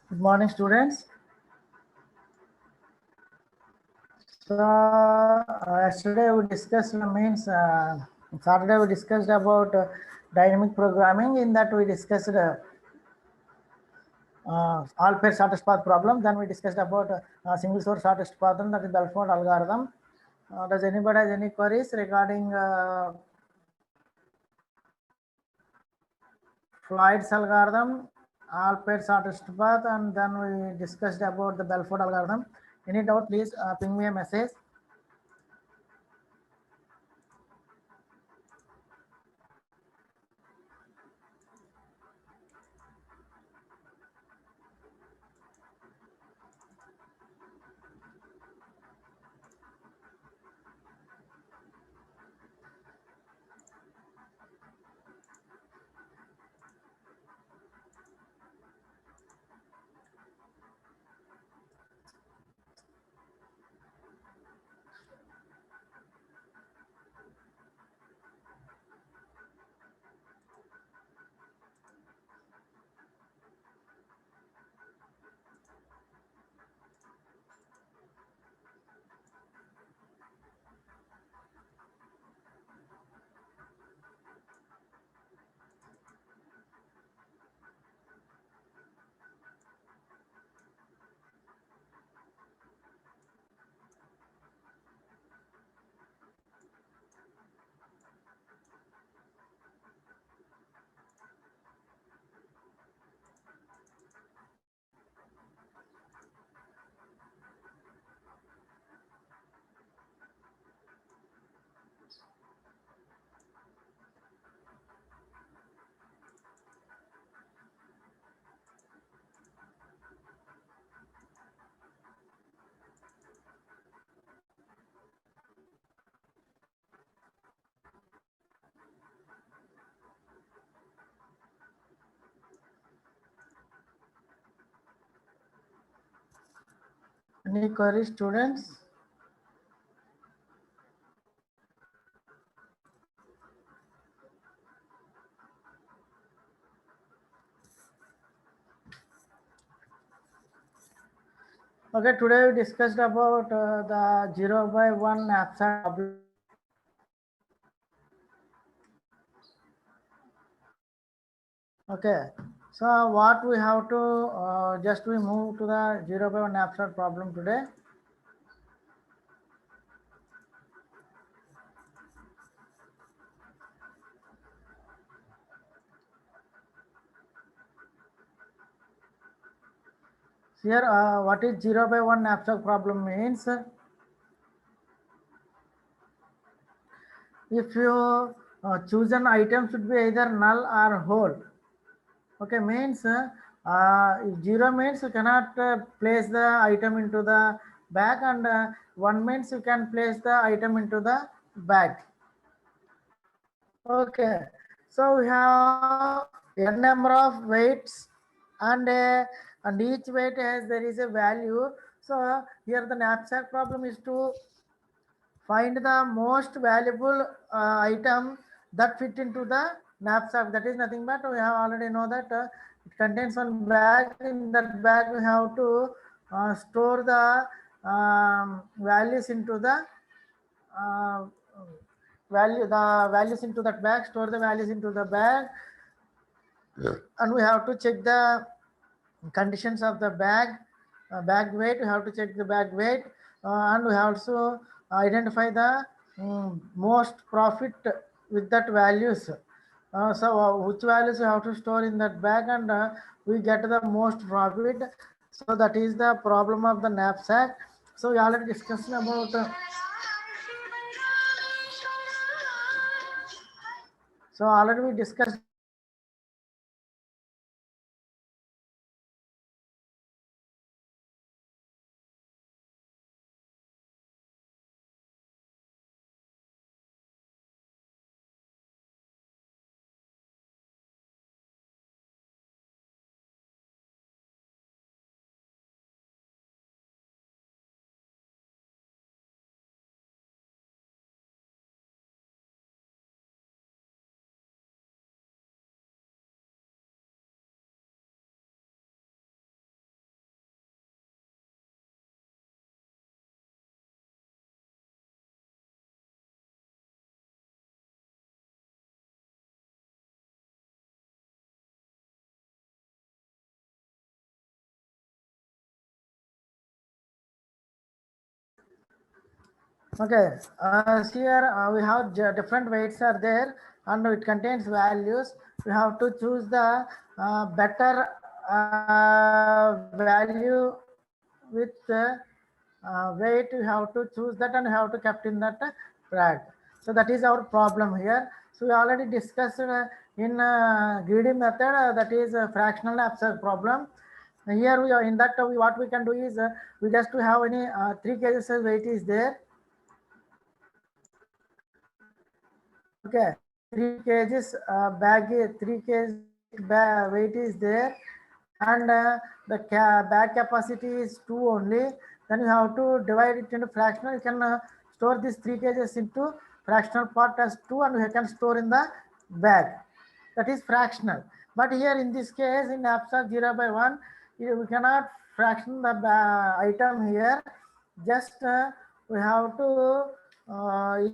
Good morning, students. So yesterday we discussed Saturday we discussed about dynamic programming. In that we discussed all pair shortest path problem. Then we discussed about single source shortest path, that is Belfort algorithm. Does anybody has any queries regarding Floyd's algorithm, all pair shortest path, and then we discussed about the Belfort algorithm? Any doubt, please ping me a message. Any queries, students? Okay, today we discussed about the 0 by 1 abstract problem. Okay, so what we have to just we move to the 0 by 1 abstract problem today. Here, what is 0 by 1 abstract problem means? If you choose an item should be either null or whole. Okay, means if 0 means you cannot place the item into the bag, and 1 means you can place the item into the bag. Okay, so we have n number of weights, and each weight has there is a value. So here the knapsack problem is to find the most valuable item that fit into the knapsack. That is nothing but we have already know that it contains one bag. In that bag we have to store the values into the uh, the values into that bag, store the values into the bag, and we have to check the conditions of the bag, bag weight. We have to check the bag weight, and we also identify the most profit with that values. So which values you have to store in that bag, and we get the most profit. So that is the problem of the knapsack. So we already discussed about so already we discussed Okay, here we have different weights are there and it contains values. We have to choose the better value with weight. We have to choose that and have to kept in that brag. So that is our problem here. So we already discussed in greedy method, that is a fractional absurd problem. Here we are in that, what we can do is we just to have any 3 kgs weight is there. Okay, 3 kgs bag, 3 kg weight is there, and the bag capacity is 2 only. Then you have to divide it into fractional. You can store this 3 kgs into fractional part as 2, and you can store in the bag. That is fractional. But here in this case, in abstract 0 by 1, we cannot fraction the item here. Just we have to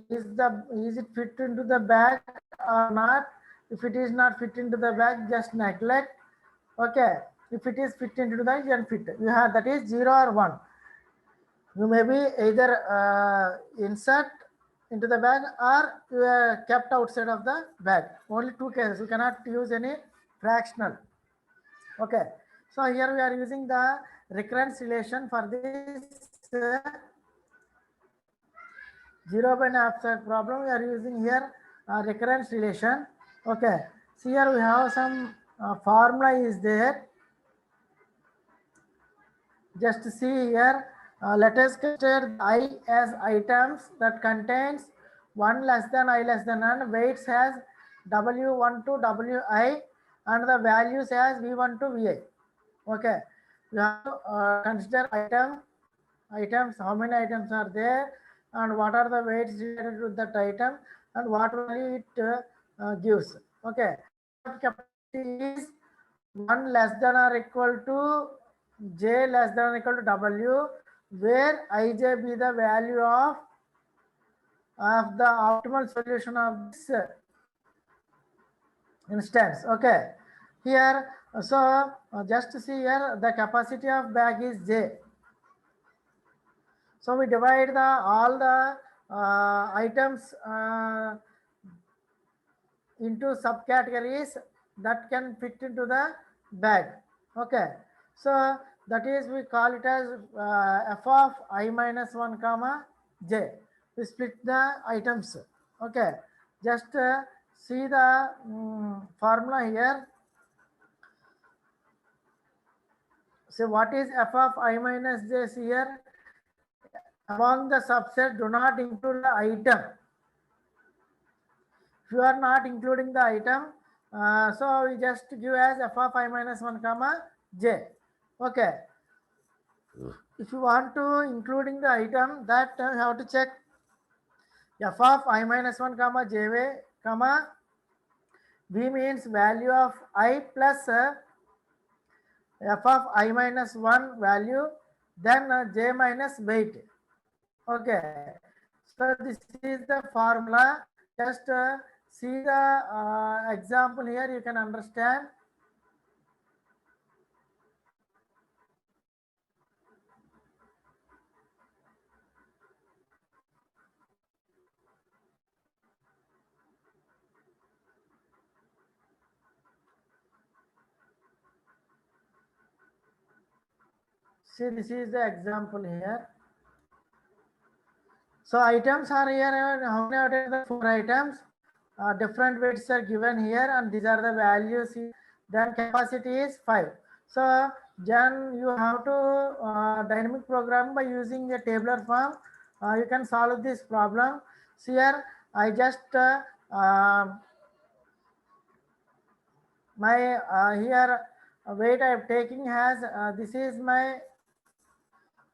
is it fit into the bag or not. If it is not fit into the bag, just neglect. Okay, if it is fit into the bag, then fit. You have, that is 0 or 1. You may be either insert into the bag or you are kept outside of the bag. Only 2 cases. You cannot use any fractional. Okay, so here we are using the recurrence relation for this 0 by abstract problem. We are using here recurrence relation. Okay, so here we have some formula is there. Just see here, let us consider I as items that contains 1 less than I less than n, weights has W1 to Wi, and the values as V1 to Vi. Okay, you have to consider items, how many items are there, and what are the weights related to that item, and what value it gives. Okay, capacity is 1 less than or equal to j less than or equal to w, where ij be the value of the optimal solution of this instance. Okay, here so just see here the capacity of bag is j. So we divide the all the items into subcategories that can fit into the bag. Okay, so that is we call it as f of I minus 1 comma j. We split the items. Okay, just see the formula here. So what is f of I minus j here? Among the subset, do not include the item. If you are not including the item, so we just give as f of I minus 1 comma j. Okay, if you want to including the item, that you have to check f of I minus 1 comma j comma v means value of I plus f of I minus 1 value, then j minus weight. Okay, so this is the formula. Just see the example here, you can understand. See, this is the example here. So items are here, how many items? 4 items. Different weights are given here, and these are the values. Then capacity is 5. So then you have to dynamic program by using a tabular form. You can solve this problem. So here I just my here weight I am taking has this is my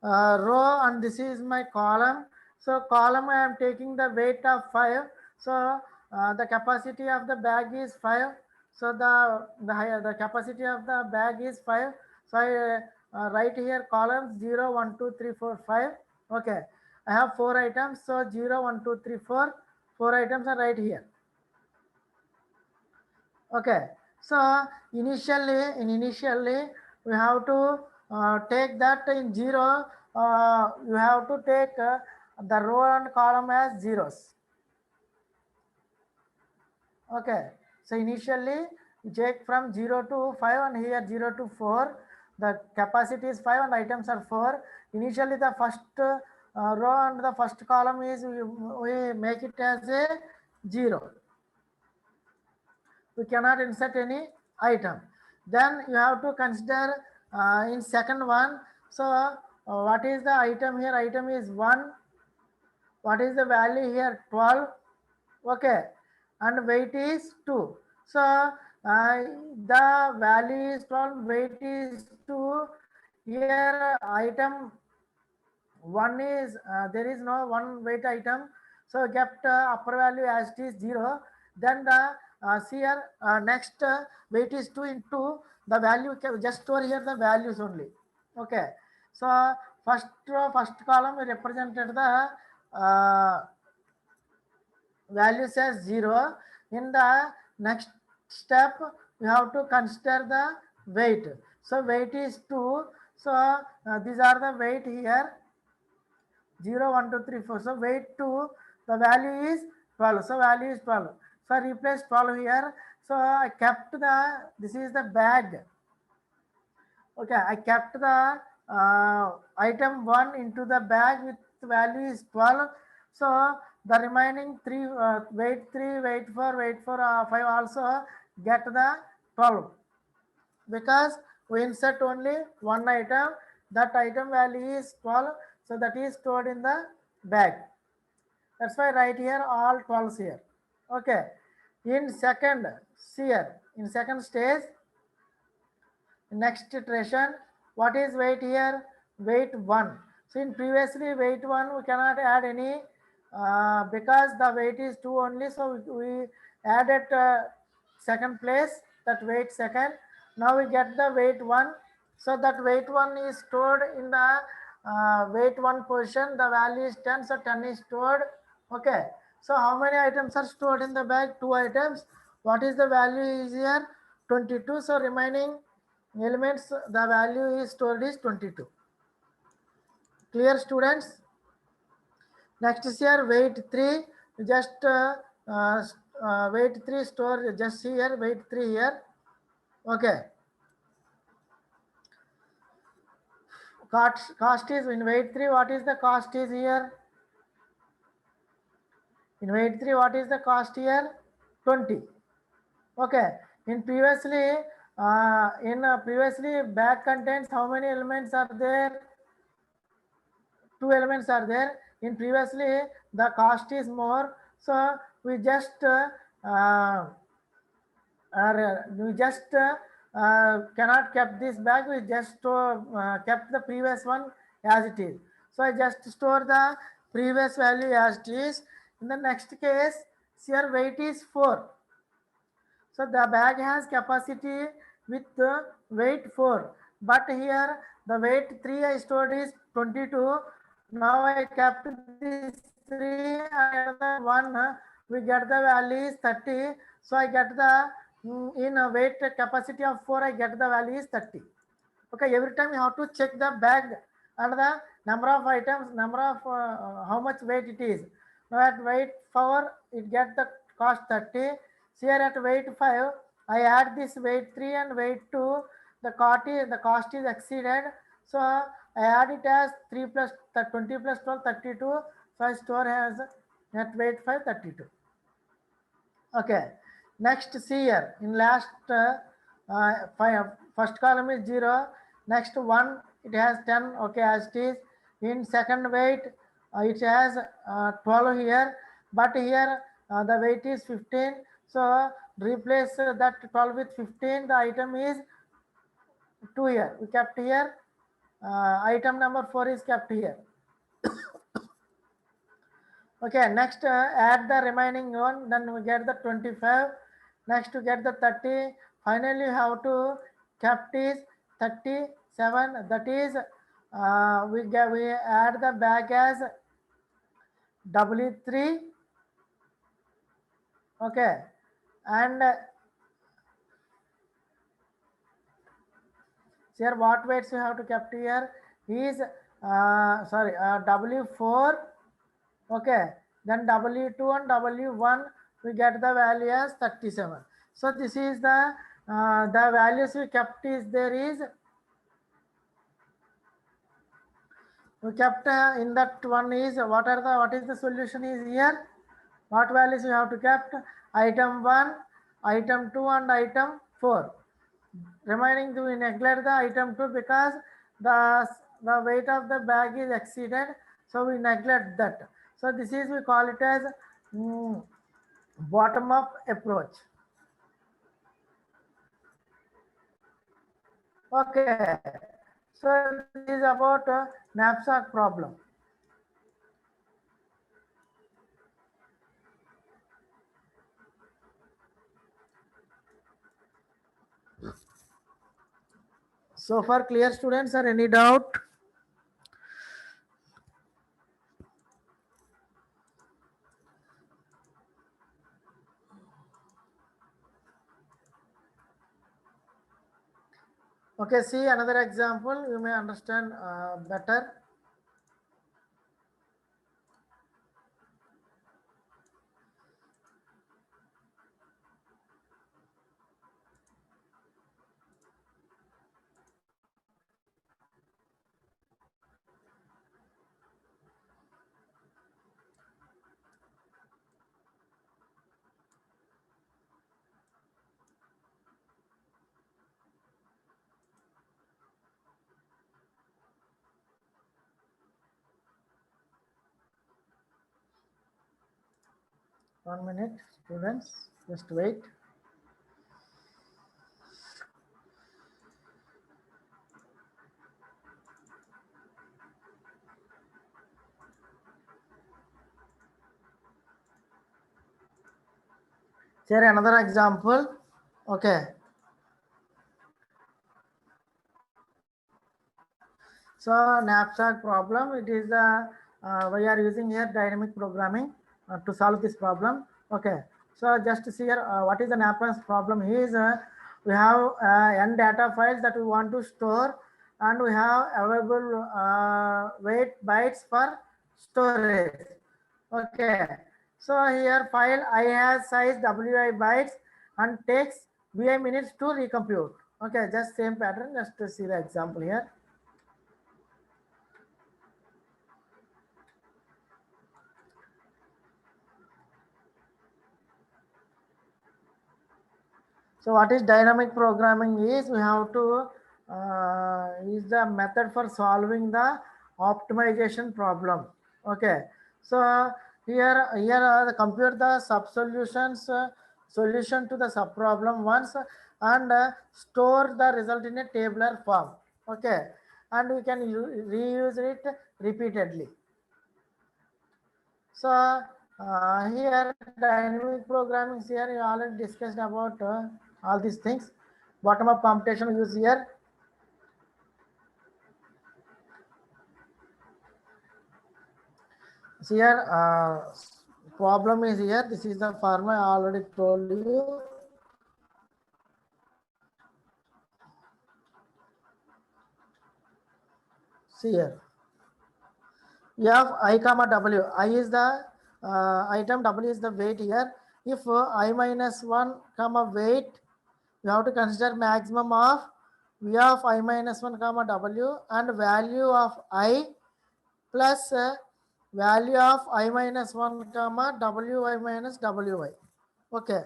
row and this is my column. So column I am taking the weight of 5. So the capacity of the bag is 5. So the capacity of the bag is 5. So I write here columns 0, 1, 2, 3, 4, 5. Okay, I have 4 items. So 0, 1, 2, 3, 4. 4 items are right here. Okay, so initially we have to take that in 0. You have to take the row and column as zeros. Okay, so initially you take from 0 to 5 and here 0 to 4. The capacity is 5 and items are 4. Initially the first row and the first column is we make it as a 0. We cannot insert any item. Then you have to consider in second one. So what is the item here? Item is 1. What is the value here? 12. Okay, and weight is 2. So the value is 12, weight is 2. Here item 1 is there is no one weight item, so kept upper value as it is 0. Then the here next weight is 2 into the value, just store here the values only. Okay, so first row first column we represented the values as 0. In the next step you have to consider the weight. So weight is 2. So these are the weight here 0 1 2 3 4. So weight 2, the value is 12. So value is 12. So replace 12 here. So I kept the, this is the bag. Okay, I kept the item 1 into the bag with value is 12. So the remaining 3, weight 3, weight 4, weight 4, 5 also get the 12. Because we insert only one item, that item value is 12. So that is stored in the bag. That's why right here all 12s here. Okay. In second here, in second stage, next iteration, what is weight here? Weight 1. So in previously weight 1 we cannot add any because the weight is 2 only. So we added second place, that weight second. Now we get the weight 1. So that weight 1 is stored in the weight 1 position. The value is 10. So 10 is stored. Okay. So how many items are stored in the bag? 2 items. What is the value is here? 22. So remaining elements, the value is stored is 22. Clear, students? Next is here weight 3. Just weight 3 store just here, weight 3 here. Okay. Cost is in weight 3. What is the cost is here? In weight 3, what is the cost here? 20. Okay. In previously previously bag contains how many elements are there? 2 elements are there. In previously the cost is more, so we just cannot kept this bag. We just kept the previous one as it is. So I just store the previous value as it is. In the next case, here weight is 4. So the bag has capacity with weight 4, but here the weight 3 I stored is 22. Now I kept this 3 and the 1, we get the value is 30. So I get the in a weight capacity of 4, I get the value is 30. Okay, every time you have to check the bag and the number of items, number of how much weight it is. Now at weight 4, it get the cost 30. Here at weight 5, I add this weight 3 and weight 2. The cost is exceeded. So I add it as 3 plus 20 plus 12, 32. So I store as at weight 5, 32. Okay. Next, see here in last first column is 0. Next one, it has 10. Okay, as it is. In second weight, it has 12 here, but here the weight is 15. So replace that 12 with 15. The item is 2 here. We kept here. Item number 4 is kept here. Okay, next add the remaining one, then we get the 25. Next to get the 30. Finally, you have to kept is 37. That is, we add the bag as W3. Okay, and here what weights you have to kept here is W4 Okay, then W2 and W1 we get the value as 37. So this is the values we kept is there is we kept in that one is what is the solution is here, what values we have to kept, item 1, item 2 and item 4. Remaining we neglect the item 2 because the the weight of the bag is exceeded, so we neglect that. So this is we call it as bottom up approach. Okay, so this is about knapsack problem. So far clear, students, or any doubt? Okay, see another example, you may understand better. One minute, students, just wait. Here another example. Okay. So knapsack problem, it is we are using here dynamic programming to solve this problem. Okay. So just see here what is the knapsack problem is we have n data files that we want to store and we have available weight bytes for storage. Okay. So here file I has size wi bytes and takes vi minutes to recompute. Okay, just same pattern. Just to see the example here. So what is dynamic programming is we have to is the method for solving the optimization problem. Okay. So here the compute the sub solutions solution to the sub problem once and store the result in a tabular form. Okay. And we can reuse it repeatedly. So here dynamic programming here you already discussed about all these things. Bottom up computation use here. See here problem is here. This is the formula I already told you. See here. You have I comma W. I is the item, W is the weight here. If I minus 1 comma weight, you have to consider maximum of V of I minus 1 comma W and value of I plus value of I minus 1 comma Wi minus Wi. Okay.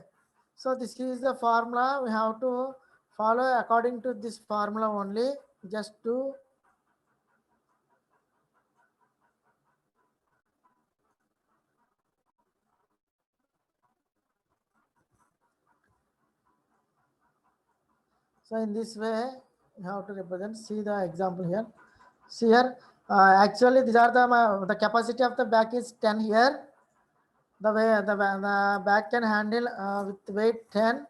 So this is the formula we have to follow according to this formula only, just to so in this way you have to represent. See the example here. See here actually these are the capacity of the back is 10 here. The way the back can handle with weight 10.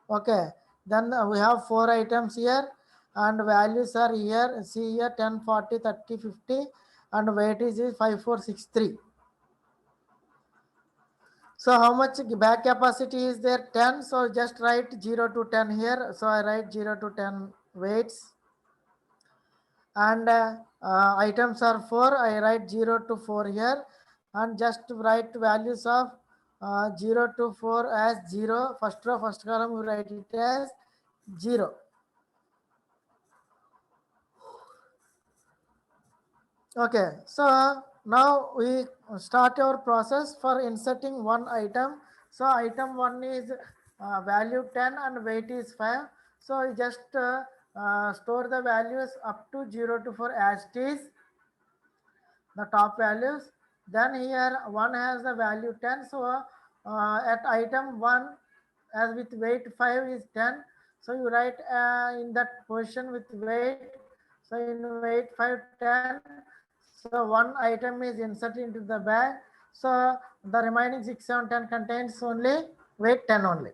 Okay, then we have 4 items here and values are here. See here 10, 40, 30, 50 and weight is 5463. So how much back capacity is there? 10. So just write 0 to 10 here. So I write 0 to 10 weights and items are 4. I write 0 to 4 here. and just write values of 0 to 4 as 0. First row, first column, you write it as 0. Okay, so now we start our process for inserting one item. So item 1 is value 10 and weight is 5. So you just store the values up to 0 to 4 as it is, the top values. Then here 1 has the value 10. So at item 1 as with weight 5 is 10. So you write in that position with weight. So in weight 5 10. So one item is inserted into the bag. So the remaining 6 7 10 contains only weight 10 only.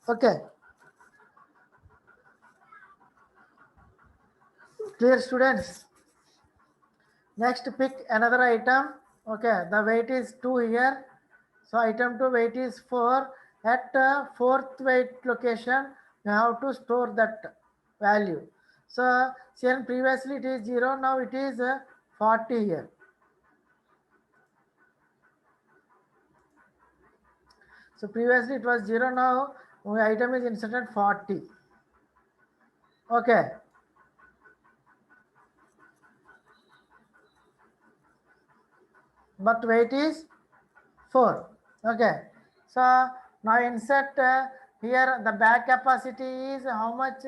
Okay, clear students. Next pick another item. Okay, the weight is 2 here. So item 2 weight is 4. At fourth weight location, you have to store that value. So here previously it is 0, now it is 40 here. So previously it was 0, now item is inserted 40. Okay. But weight is 4. Okay. So now insert here the bag capacity is how much?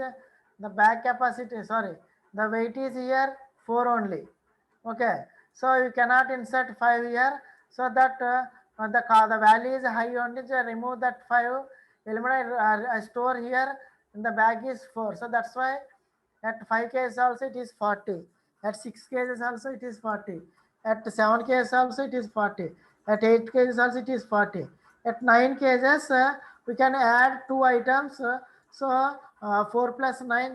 The bag capacity, sorry, the weight is here 4 only. Okay. So you cannot insert 5 here. So that the value is high only. So remove that 5. Eliminate store here in the bag is 4. So that's why at 5 kgs also it is 40. At 6 kgs also it is 40. At 7 kgs also it is 40. At 8 kgs also it is 40. At 9 kgs we can add two items. So 4 plus 9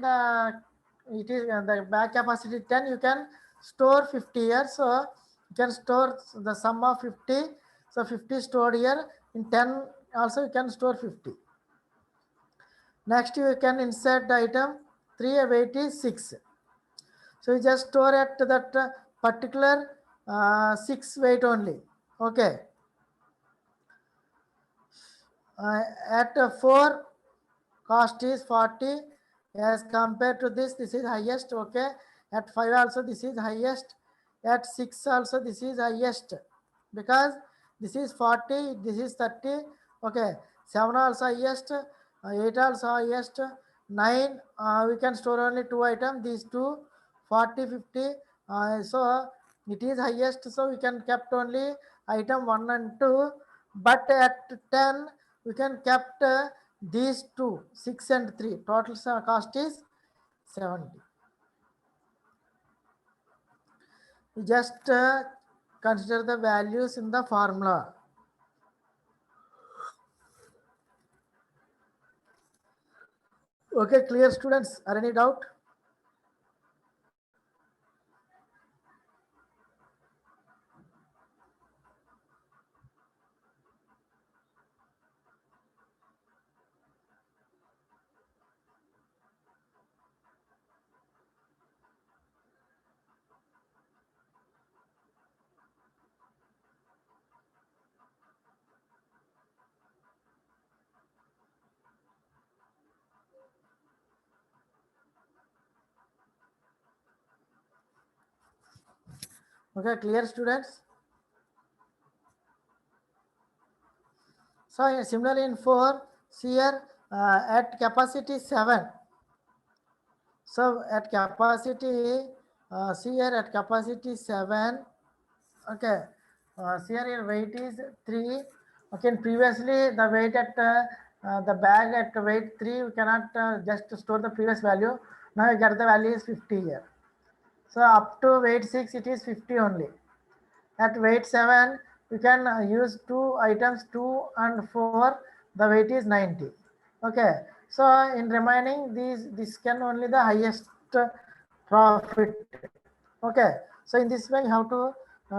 it is the bag capacity 10. You can store 50 here. So you can store the sum of 50. So 50 stored here. In 10 also you can store 50. Next you can insert the item 3, weight is 6. So you just store at that particular 6 weight only. Okay. At 4 cost is 40 as compared to this is highest. Okay. At 5 also this is highest. At 6 also this is highest because this is 40, this is 30. Okay. 7 also highest, 8 also highest, 9 we can store only two items, these two 40 50. So it is highest, so we can kept only item 1 and 2. But at 10 we can kept these two 6 and 3. Total cost is 70. You just consider the values in the formula. Okay, clear students? Are any doubt? Okay, clear students? So similarly in 4, see here at capacity 7. So at capacity, see here at capacity 7. Okay. See here your weight is 3. Okay, and previously the weight at the bag at weight 3, we cannot just store the previous value. Now you get the value is 50 here. So up to weight 6 it is 50 only. At weight 7 you can use two items 2 and 4, the weight is 90. Okay, so in remaining these, this can only the highest profit. Okay, so in this way you have to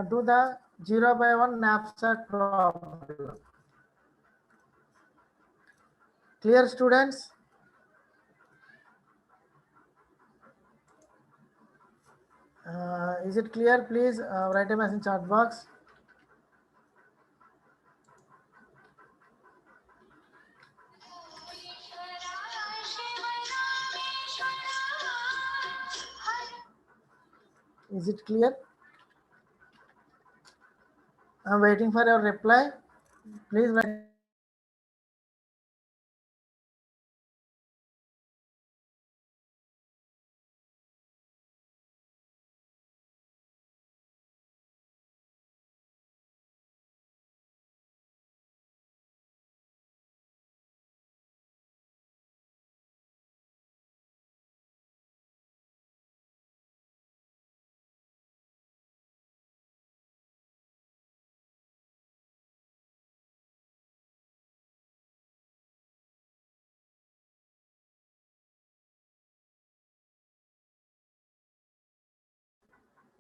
do the 0 by 1 knapsack problem. Clear students? Is it clear? Please write a message in chat box. Is it clear? I'm waiting for your reply. Please write.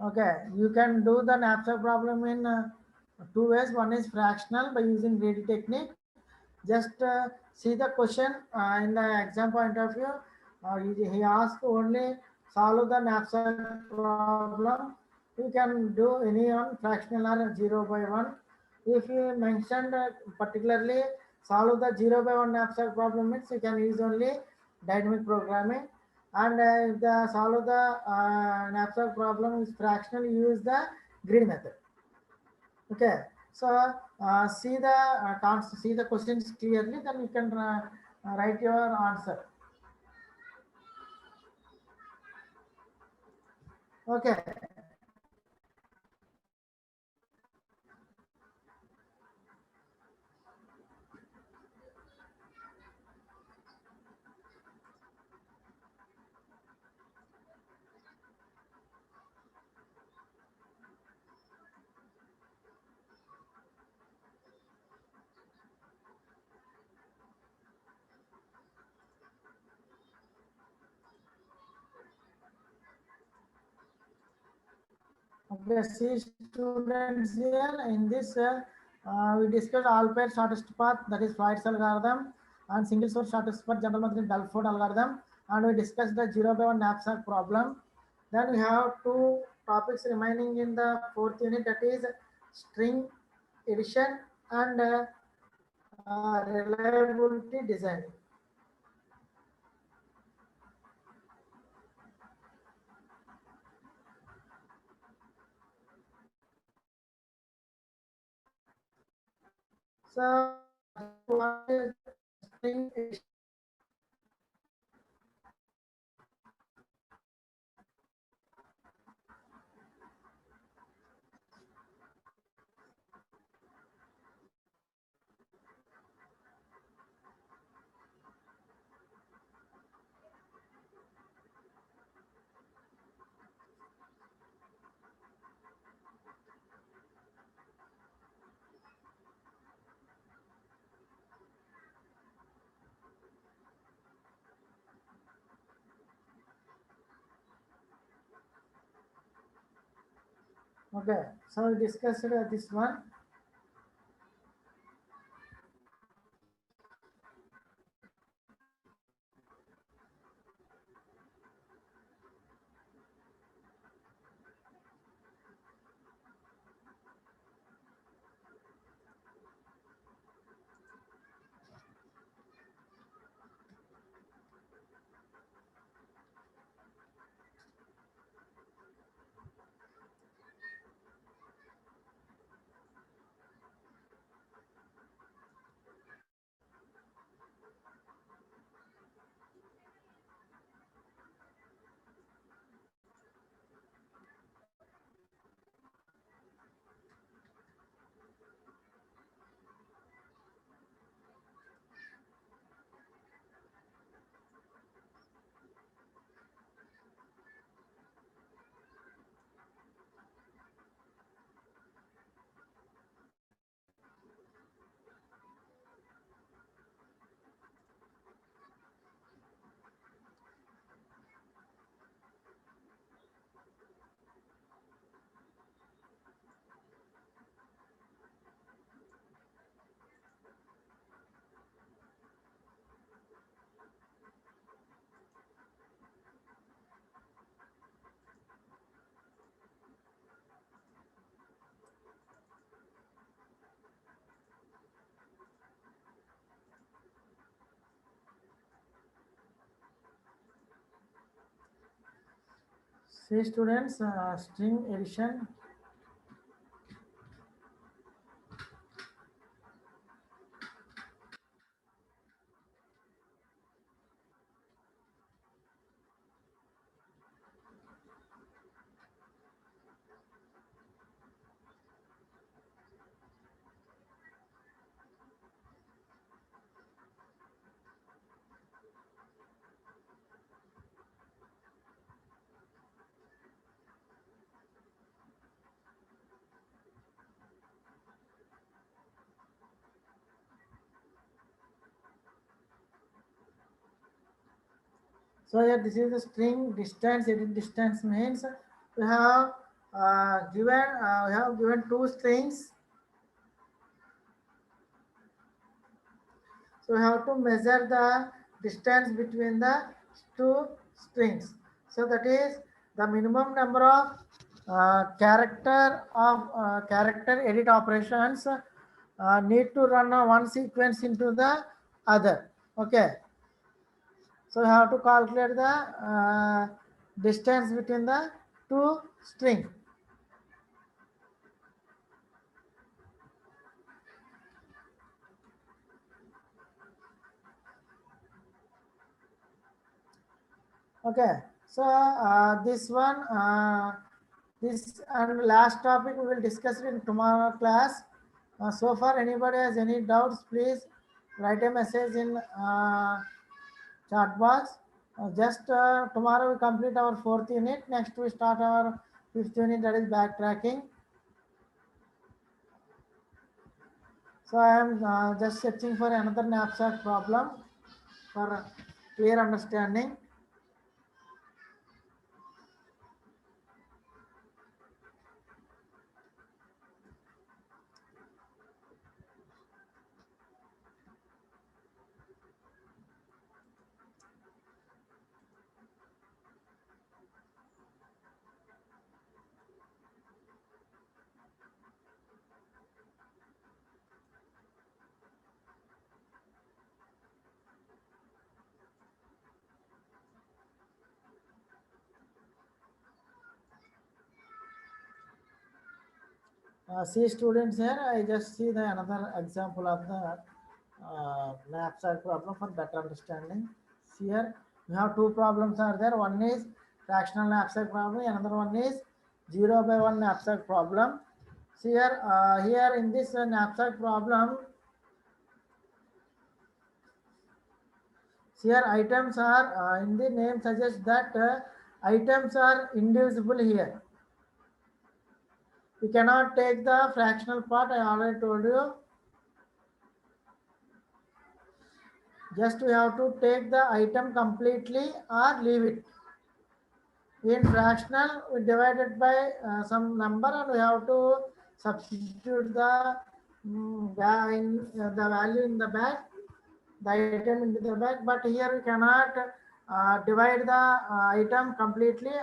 Okay, you can do the knapsack problem in two ways. One is fractional by using greedy technique. Just see the question in the exam point of view. He asked only solve the knapsack problem. You can do any on fractional or 0 by 1. If you mentioned particularly solve the 0 by 1 knapsack problem means you can use only dynamic programming. And if the solve the knapsack problem is fractional, use the grid method. Okay, so see the questions clearly, then you can write your answer. Okay, okay. See students, here in this we discussed all pair shortest path, that is Floyd's algorithm, and single source shortest path, general method Belford algorithm, and we discussed the 0 by 1 knapsack problem. Then we have two topics remaining in the fourth unit, that is string addition and reliability design. So what is string addition? Okay, so we discussed this one. See students, string addition. So here this is the string distance. Edit distance means we have given two strings. So we have to measure the distance between the two strings. So that is the minimum number of character edit operations need to run one sequence into the other. Okay. So we have to calculate the distance between the two strings. Okay, so this and last topic we will discuss it in tomorrow class. So far, anybody has any doubts, please write a message in chat box. Just tomorrow we complete our fourth unit. Next we start our fifth unit, that is backtracking. So I am just searching for another knapsack problem for clear understanding. See students here, I just see the another example of the knapsack problem for better understanding. See here, we have two problems are there. One is fractional knapsack problem, another one is 0/1 knapsack problem. See here, here in this knapsack problem, see here items are in the name suggests that items are indivisible here. We cannot take the fractional part, I already told you. Just we have to take the item completely or leave it. In fractional, we divided by some number and we have to substitute the the value in the back, the item into the back. But here we cannot divide the item completely.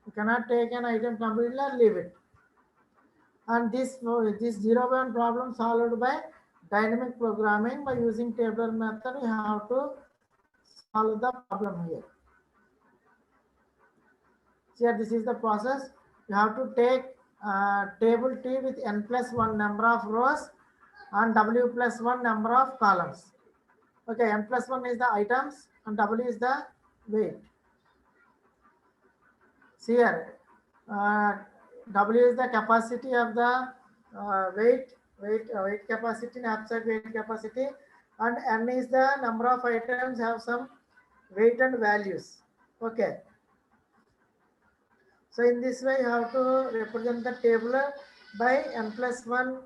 We cannot take an item completely or leave it. And this 0/1 problem solved by dynamic programming by using tabular method. We have to solve the problem here. Here this is the process. You have to take table T with n plus 1 number of rows and w plus 1 number of columns. Okay, n plus 1 is the items and w is the weight. See here, w is the capacity of the weight capacity, knapsack weight capacity, and n is the number of items have some weight and values. Okay. So in this way, you have to represent the table by n plus 1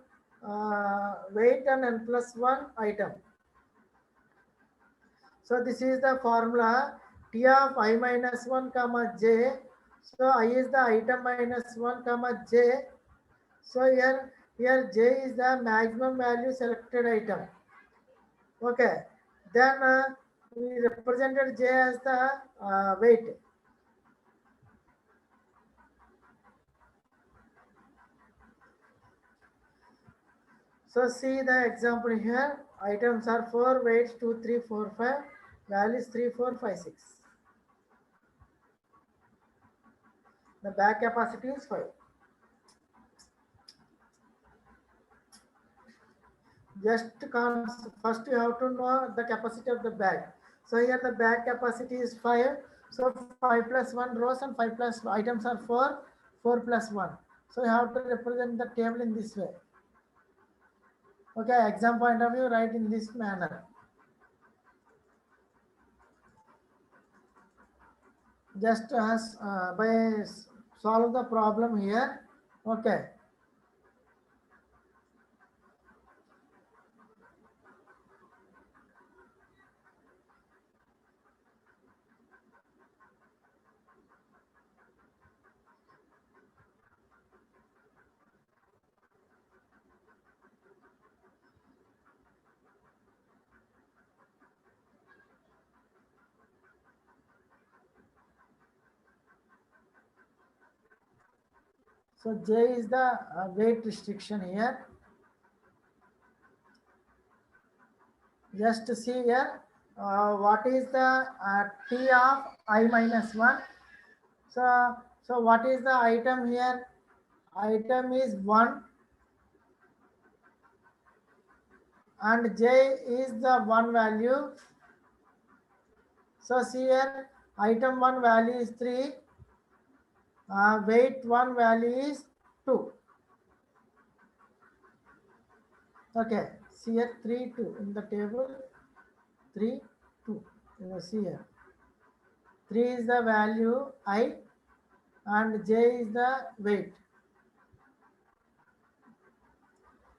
weight and n plus 1 item. So this is the formula T of I minus 1 comma j. So I is the item minus 1 comma j. So here j is the maximum value selected item. Okay. Then we represented j as the weight. So see the example here. Items are 4, weights 2, 3, 4, 5, values 3, 4, 5, 6. The bag capacity is 5. First you have to know the capacity of the bag. So here the bag capacity is 5. So 5 plus 1 rows and 5 plus items are 4. 4 plus 1. So you have to represent the table in this way. Okay, exam point of view, write in this manner. Just as by solve the problem here. Okay. So J is the weight restriction here. Just see here, what is the T of I minus 1. So what is the item here? Item is 1 and J is the 1 value. So see here, item 1 value is 3, weight 1 value is 2. Okay, see here 3, 2 in the table, 3, 2. You see here, 3 is the value I and J is the weight.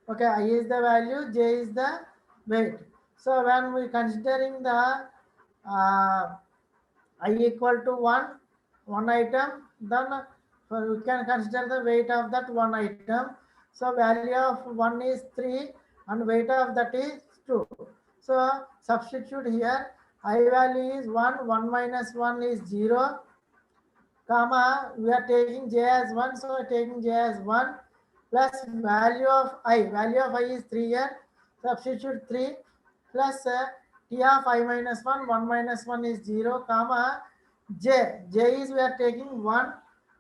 Okay, I is the value, J is the weight. So when we considering the I equal to 1 item, then we can consider the weight of that 1 item. So value of 1 is 3 and weight of that is 2. So substitute here, I value is 1, 1 minus 1 is 0, comma, we are taking J as 1, so we are taking J as 1 plus value of I is 3 here, substitute 3 plus T of I minus 1 minus 1 is 0, comma, J is we are taking 1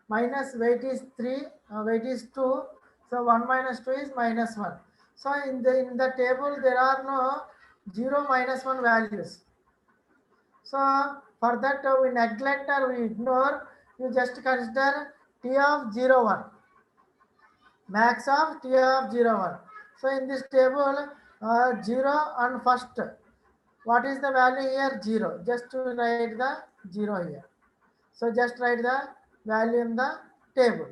minus weight is 3, weight is 2, so 1 minus 2 is minus 1. So in the table there are no 0 minus 1 values. So for that we neglect or we ignore, you just consider T of 0, 1. Max of T of 0, 1. So in this table, 0 and first, what is the value here? 0. Just to write the 0 here. So just write the value in the table.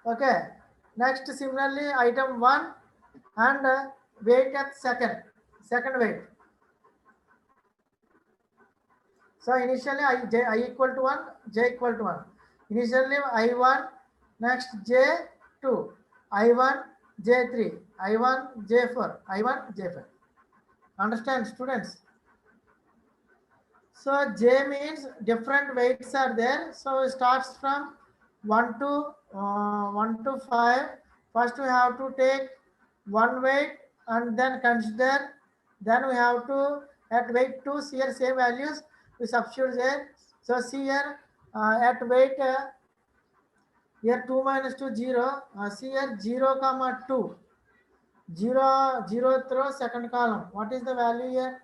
Okay. Next, similarly, item 1 and weight at second weight. So initially I equal to 1, J equal to 1. Initially I1, next J2, I1, J3, I1, J4, I1, J5. Understand, students? So J means different weights are there. So it starts from 1 to 5. First we have to take one weight and then consider. Then we have to at weight 2 here same values we substitute there. So see here at weight here 2 minus 2 0. See here 0 comma 2. 0 through second column. What is the value here?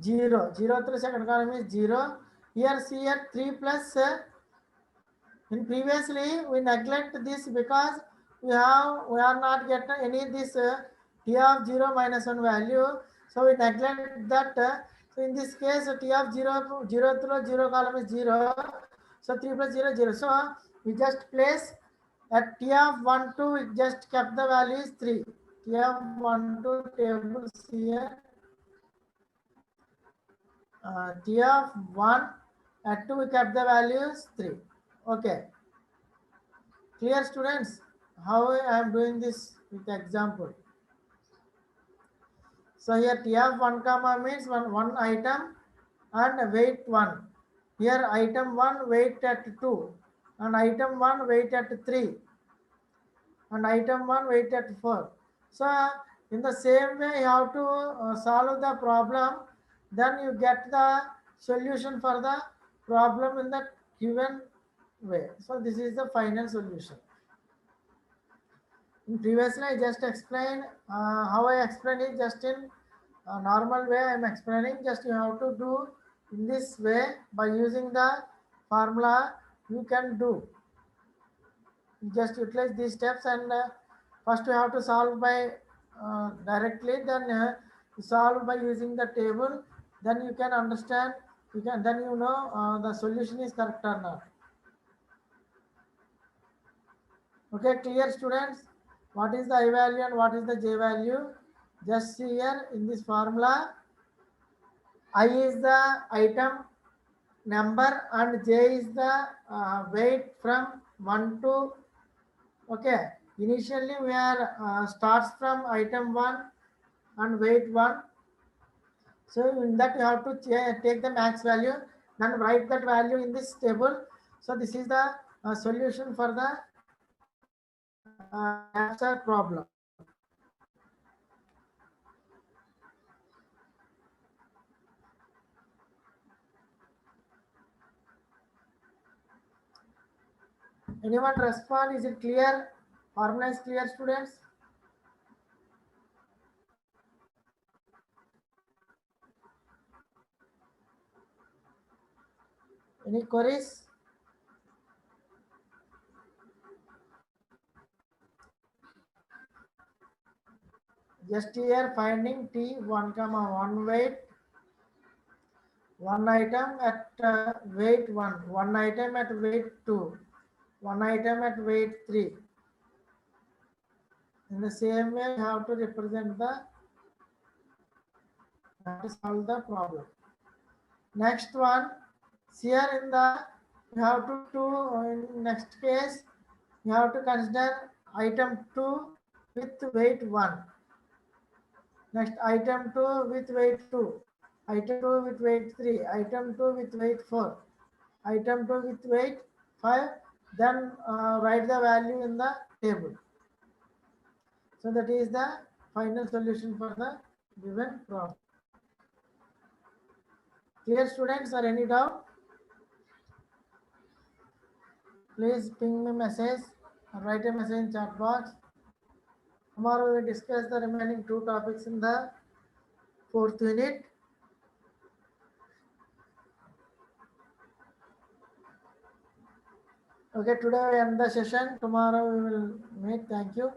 0 through second column is 0. Here see here 3 plus in previously we neglect this because we are not getting any this T of 0 minus 1 value. So we neglect that. So in this case T of 0 through 0 column is 0. So 3 plus 0 0. So we just place at T of 1 2 we just kept the value is 3. T of 1 2 table here. T of 1 at 2 we kept the values 3. Okay. Clear, students? How I am doing this with example. So here T of 1 comma means one item and weight 1. Here item 1 weight at 2 and item 1 weight at 3 and item 1 weight at 4. So In the same way, you have to solve the problem, then you get the solution for the problem in the given way. So this is the final solution. In previously, I just explained how I explained it just in normal way. I am explaining, just you have to do in this way by using the formula. You can do, just utilize these steps, and first you have to solve by directly, then solve by using the table, then you can understand, you can, then you know the solution is correct or not. Okay, clear students? What is the I value and what is the j value? Just see here in this formula, I is the item number and j is the weight from 1 to, okay. Initially we are starts from item 1 and weight 1. So in that you have to take the max value, then write that value in this table. So this is the solution for the abstract problem. Anyone respond? Is it clear? Formula is clear, students? Any queries? Just here finding T1 comma 1 weight, one item at weight 1, one item at weight 2, one item at weight 3. In the same way, you have to represent the, to solve the problem. Next one, here in the, you have to do, in next case, you have to consider item 2 with weight 1. Next, item 2 with weight 2. Item 2 with weight 3. Item 2 with weight 4. Item 2 with weight 5. Then write the value in the table. So that is the final solution for the given problem. Clear, students, or any doubt? Please ping me message or write a message in chat box. Tomorrow we discuss the remaining 2 topics in the 4th unit. Okay, today we end the session. Tomorrow we will meet. Thank you.